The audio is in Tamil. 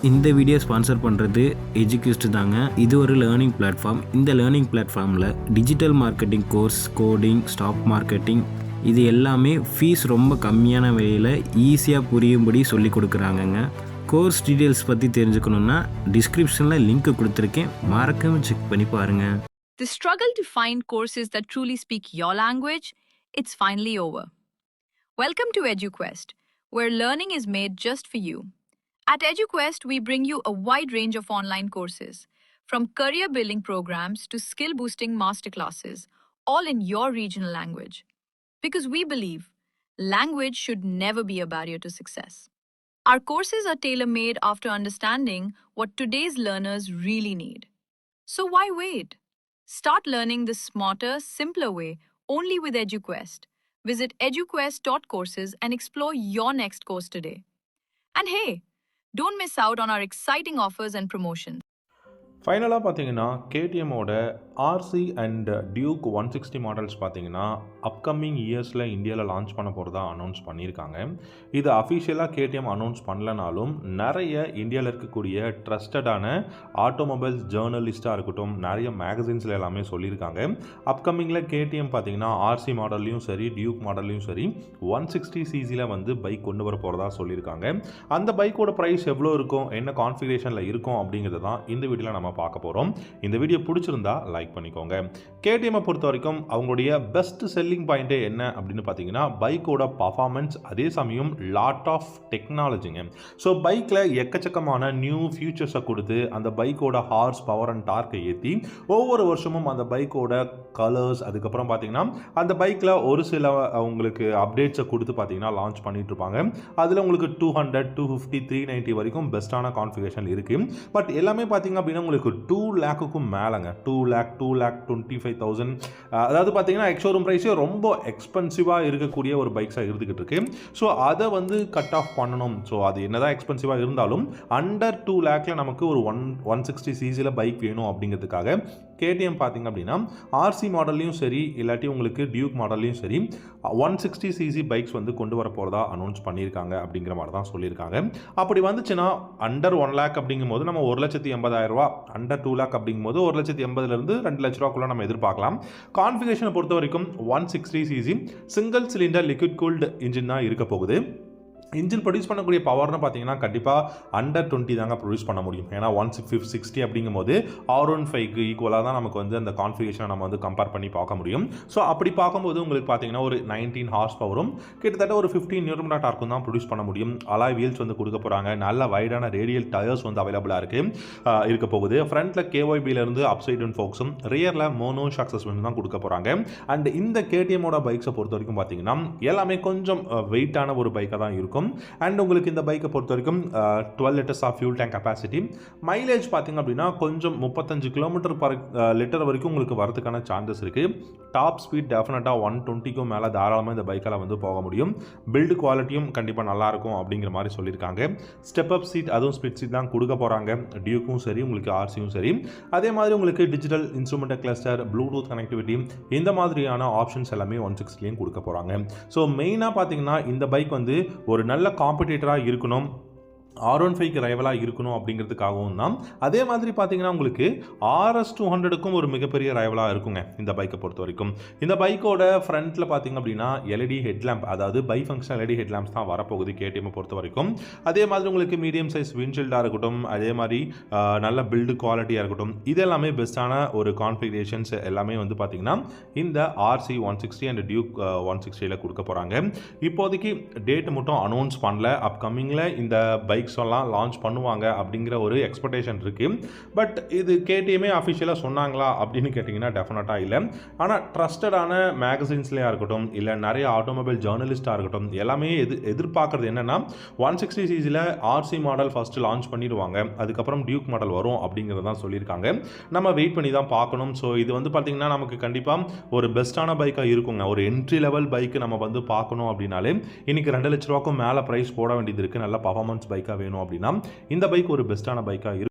இந்த வீடியோ ஸ்பான்சர் பண்ணுறது எஜுகேஸ்ட் தாங்க. இது ஒரு லேர்னிங் பிளாட்ஃபார்ம். இந்த லேர்னிங் பிளாட்ஃபார்மில் digital marketing course, coding, stock marketing இது எல்லாமே ஃபீஸ் ரொம்ப கம்மியான விலையில் ஈஸியாக புரியும்படி சொல்லி கொடுக்குறாங்கங்க. கோர்ஸ் டீட்டெயில்ஸ் பற்றி தெரிஞ்சுக்கணுன்னா டிஸ்கிரிப்ஷனில் லிங்க் கொடுத்துருக்கேன், மறக்காம செக் பண்ணி பாருங்கள். The struggle to find courses that truly speak your language, it's finally over. Welcome to EduQuest, where learning is made just for you. At EduQuest, we bring you a wide range of online courses, from career building programs to skill boosting masterclasses, all in your regional language. Because we believe language should never be a barrier to success. Our courses are tailor made after understanding what today's learners really need. So why wait? Start learning the smarter, simpler way only with EduQuest. Visit eduquest.courses and explore your next course today. And hey, don't miss out on our exciting offers and promotions. ஃபைனலாக பார்த்தீங்கன்னா கேடிஎம்மோட ஆர்சி அண்ட் டியூக் 160 மாடல்ஸ் பார்த்தீங்கன்னா அப்கமிங் இயர்ஸில் இந்தியாவில் லான்ச் பண்ண போகிறதா அனௌன்ஸ் பண்ணியிருக்காங்க. இது அஃபிஷியலாக கேடிஎம் அனௌன்ஸ் பண்ணலனாலும் நிறைய இந்தியாவில் இருக்கக்கூடிய ட்ரஸ்டடான ஆட்டோமொபைல்ஸ் ஜேர்னலிஸ்ட்டாக இருக்கட்டும், நிறைய மேகசின்ஸில் எல்லாமே சொல்லியிருக்காங்க. அப்கமிங்கில் கேடிஎம் பார்த்தீங்கன்னா ஆர்சி மாடல்லையும் சரி, டியூக் மாடல்லையும் சரி 160 சிசியில் வந்து பைக் கொண்டு வர போகிறதா சொல்லியிருக்காங்க. அந்த பைக்கோட ப்ரைஸ் எவ்வளோ இருக்கும், என்ன கான்ஃபிகரேஷனில் இருக்கும் அப்படிங்கிறது தான் இந்த வீடியோவில் நம்ம பார்க்க போகிறோம். இந்த வீடியோ பிடிச்சிருந்தா லைக் பண்ணிக்கோங்க. கேடிஎம்மை பொறுத்த வரைக்கும் அவங்களுடைய பெஸ்ட் செல்லிங் பாயிண்டே என்ன அப்படின்னு பார்த்தீங்கன்னா பைக்கோட பர்ஃபார்மன்ஸ், அதே சமயம் லாட் ஆஃப் டெக்னாலஜிங்க. ஸோ பைக்கில் எக்கச்சக்கமான நியூ ஃபியூச்சர்ஸை கொடுத்து அந்த பைக்கோட ஹார்ஸ் பவர் அண்ட் டார்க்கை ஏற்றி ஒவ்வொரு வருஷமும் அந்த பைக்கோட கலர்ஸ், அதுக்கப்புறம் பார்த்தீங்கன்னா அந்த பைக்கில் ஒரு சில அவங்களுக்கு அப்டேட்ஸை கொடுத்து பார்த்தீங்கன்னா லான்ச் பண்ணிட்டு இருப்பாங்க. அதில் உங்களுக்கு 200, 250, 390 வரைக்கும் பெஸ்ட்டான கான்ஃபிகரேஷன் இருக்குது. பட் எல்லாமே பார்த்தீங்க அப்படின்னா உங்களுக்கு 2 லேக்குக்கும் மேலேங்க, 2,25,000. அதாவது பார்த்தீங்கன்னா எக்ஸோரூம் ப்ரைஸே ரொம்ப எக்ஸ்பென்சிவாக இருக்கக்கூடிய ஒரு பைக்ஸாக இருந்துக்கிட்டு இருக்கு. ஸோ அதை வந்து கட் ஆஃப் பண்ணணும். ஸோ அது என்னதான் எக்ஸ்பென்சிவாக இருந்தாலும் அண்டர் 2 லேக்கில் நமக்கு ஒரு 160 சிசியில் பைக் வேணும் அப்படிங்கிறதுக்காக கேடிஎம் பார்த்தீங்க அப்படின்னா ஆர்சி மாடல்லையும் சரி, இல்லாட்டி உங்களுக்கு டியூக் மாடல்லையும் சரி 160 சிசி பைக்ஸ் வந்து கொண்டு வர போகிறதா அனௌன்ஸ் பண்ணியிருக்காங்க அப்படிங்கிற மாதிரி தான் சொல்லியிருக்காங்க. அப்படி வந்துச்சுன்னா அண்டர் 1 லேக் அப்படிங்கும் போது நம்ம 1,80,000 அண்டர் 2 லேக் அப்படிங்கும்போது 1,80,000 2 லட்ச ரூபாக்குள்ள நம்ம எதிர்பார்க்கலாம். கான்ஃபிகரேஷனை பொறுத்த வரைக்கும் 160 CC single cylinder liquid cooled engine தான் இருக்க போகுது. இன்ஜின் ப்ரொடியூஸ் பண்ணக்கூடிய பவர்னு பார்த்தீங்கன்னா கண்டிப்பாக அண்டர் 20 தாங்க ப்ரொடியூஸ் பண்ண முடியும். ஏன்னா 160 அப்படிங்கும் போது R15க்கு ஈக்குவலாக தான் நமக்கு வந்து அந்த கான்ஃபிகரேஷனை நம்ம வந்து கம்பேர் பண்ணி பார்க்க முடியும். ஸோ அப்படி பார்க்கும்போது உங்களுக்கு பார்த்தீங்கன்னா ஒரு 19 ஹார்ஸ் பவரும் கிட்டத்தட்ட ஒரு 15 நியூட்டன் டார்க்கும் தான் ப்ரொடியூஸ் பண்ண முடியும். அலாய் வீல்ஸ் வந்து கொடுக்க போகிறாங்க. நல்ல வைடான ரேடியல் டயர்ஸ் வந்து அவைலபிளாக இருக்க போகுது. ஃப்ரண்ட்டில் KYBலேருந்து அப்சைட் டவுன் ஃபோக்ஸும், ரியரில் மோனோ ஷாக் சஸ்பென்ஷன் தான் கொடுக்க போகிறாங்க. அண்ட் இந்த கேடிஎம்மோட பைக்ஸை பொறுத்த வரைக்கும் பார்த்தீங்கன்னா எல்லாமே கொஞ்சம் வெயிட்டான ஒரு பைக்காக தான் இருக்கும். அண்ட் உங்களுக்கு இந்த பைக்கை பொறுத்த வரைக்கும் 12 litres of fuel tank capacity. Mileage பார்த்தீங்க அப்படின்னா கொஞ்சம் 35 கிலோமீட்டர் பர் லிட்டர் வரைக்கும் உங்களுக்கு வரதுக்கான சான்சஸ் இருக்குது. டாப் ஸ்பீட் டெஃபினட்டாக 120க்கும் மேலே தாராளமாக இந்த பைக்கால் வந்து போக முடியும். பில்டு குவாலிட்டியும் கண்டிப்பாக நல்லாயிருக்கும் அப்படிங்கிற மாதிரி சொல்லியிருக்காங்க. ஸ்டெப் அப் சீட், அதுவும் ஸ்பிட் சீட் தான் கொடுக்க போகிறாங்க. டியூக்கும் சரி, உங்களுக்கு ஆர்சியும் சரி. அதே மாதிரி உங்களுக்கு digital instrument cluster, Bluetooth connectivity, இந்த மாதிரியான ஆப்ஷன்ஸ் எல்லாமே 160லையும் கொடுக்க போகிறாங்க. ஸோ மெயினாக பார்த்தீங்கன்னா இந்த பைக் வந்து ஒரு நல்ல காம்படிட்டராக இருக்கணும், R15க்கு ரைவலாக இருக்கணும் அப்படிங்கிறதுக்காகவும் தான். அதே மாதிரி பார்த்தீங்கன்னா உங்களுக்கு RS200க்கும் ஒரு மிகப்பெரிய ரைவலாக இருக்குங்க இந்த பைக்கை பொறுத்த வரைக்கும். இந்த பைக்கோட ஃப்ரண்ட்டில் பார்த்தீங்க அப்படின்னா எல்இடி ஹெட்லாம்ப், அதாவது பை ஃபங்க்ஷனல் எல்இடி ஹெட்லாம்ப்ஸ் தான் வரப்போகுது கேடிஎம்மை பொறுத்த வரைக்கும். அதே மாதிரி உங்களுக்கு மீடியம் சைஸ் விண்ட்ஷீல்டாக இருக்கட்டும், அதே மாதிரி நல்ல பில்டு குவாலிட்டியாக இருக்கட்டும், இது எல்லாமே பெஸ்ட்டான ஒரு கான்ஃபிகரேஷன்ஸ் எல்லாமே வந்து பார்த்தீங்கன்னா இந்த RC 160 அண்ட் டியூக் 160ல கொடுக்க போகிறாங்க. இப்போதைக்கு டேட் மட்டும் அனௌன்ஸ் பண்ணல. அப்கமிங்கில் இந்த பைக் எல்லாம் லான்ச் பண்ணுவாங்க அப்படிங்கிற ஒரு எக்ஸ்பெக்டேஷன் இருக்கு. பட் இது கேடிஎம்மே அஃபிஷியலாக சொன்னாங்களா அப்படின்னு கேட்டிங்கன்னா டெஃபினட்டாக இல்லை. ஆனால் ட்ரஸ்டடான மேகசின்ஸ்லேயா இருக்கட்டும், இல்லை நிறைய ஆட்டோமொபைல் ஜேர்னலிஸ்டாக இருக்கட்டும், எல்லாமே எதிர்பார்க்குறது என்னென்னா 160 சிசியில் ஆர்சி மாடல் ஃபஸ்ட்டு லான்ச் பண்ணிடுவாங்க, அதுக்கப்புறம் டியூக் மாடல் வரும் அப்படிங்கிறது தான் சொல்லியிருக்காங்க. நம்ம வெயிட் பண்ணி தான் பார்க்கணும். ஸோ இது வந்து பார்த்திங்கன்னா நமக்கு கண்டிப்பாக ஒரு பெஸ்ட்டான பைக்காக இருக்குங்க. ஒரு என்ட்ரி லெவல் பைக்கு நம்ம வந்து பார்க்கணும் அப்படின்னாலே இன்றைக்கி 2 லட்ச ரூபாய்க்கும் மேலே ப்ரைஸ் போட வேண்டியது இருக்குது. நல்ல பர்ஃபார்மன்ஸ் பைக்காக வேணும் அப்படின்னா இந்த பைக் ஒரு பெஸ்ட்டான பைக்காக இருக்கும்.